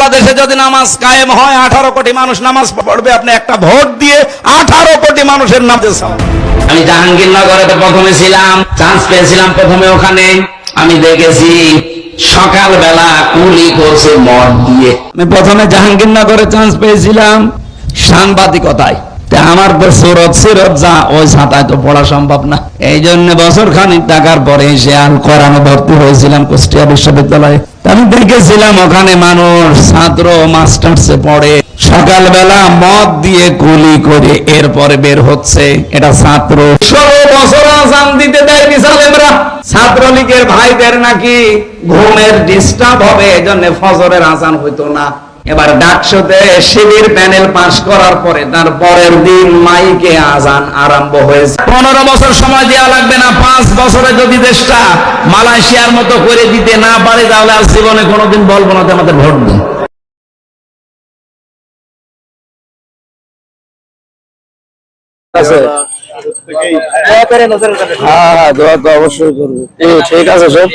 বাংলাদেশে যদি নামাজ কায়েম হয় 18 কোটি মানুষ নামাজ পড়বে, আপনি একটা ভোট দিয়ে 18 কোটি মানুষের নামাজ। আমি জাহাঙ্গীরনগরে প্রথমে ছিলাম, চান্স পেয়েছিলাম প্রথমে ওখানে। আমি দেখেছি সকালবেলা কুলি করছে মদ দিয়ে। আমি প্রথমে জাহাঙ্গীরনগরে চান্স পেয়েছিলাম সাংবাদিকতায়। আমার তো সুরত সিরত যা, ওই ছাতায় তো পড়া সম্ভব না। এই জন্য বছর খানিক টাকার পরে এসে আল কোরআনে ভর্তি হয়েছিলাম কুষ্টিয়া বিশ্ববিদ্যালয়ে। আমি দেখেছিলাম ওখানে মানুষ ছাত্র মাস্টার্সে পড়ে, সকালবেলা মদ দিয়ে কুলি করে এরপরে বের হচ্ছে। এটা ছাত্র 16 বছর আজান দিতে দেয় মিসালেমরা। ছাত্রলীগের ভাইদের নাকি ঘুমের ডিস্টার্ব হবে, এজন্য ফজরের আজান হইতো না। এবার ডাকসুতে শিবির প্যানেল পাস করার পরে তার পরের দিন মাইকে আজান আরম্ভ হয়েছে। 15 বছর সময় দেওয়া লাগবে না, 5 বছরে যদি দেশটা মালয়েশিয়ার মতো করে দিতে না পারে, তাহলে আর জীবনে কোনোদিন বলবো না আমাদের ভোট দিন। হ্যাঁ, দোয়া তো অবশ্যই করবো। ঠিক আছে সব।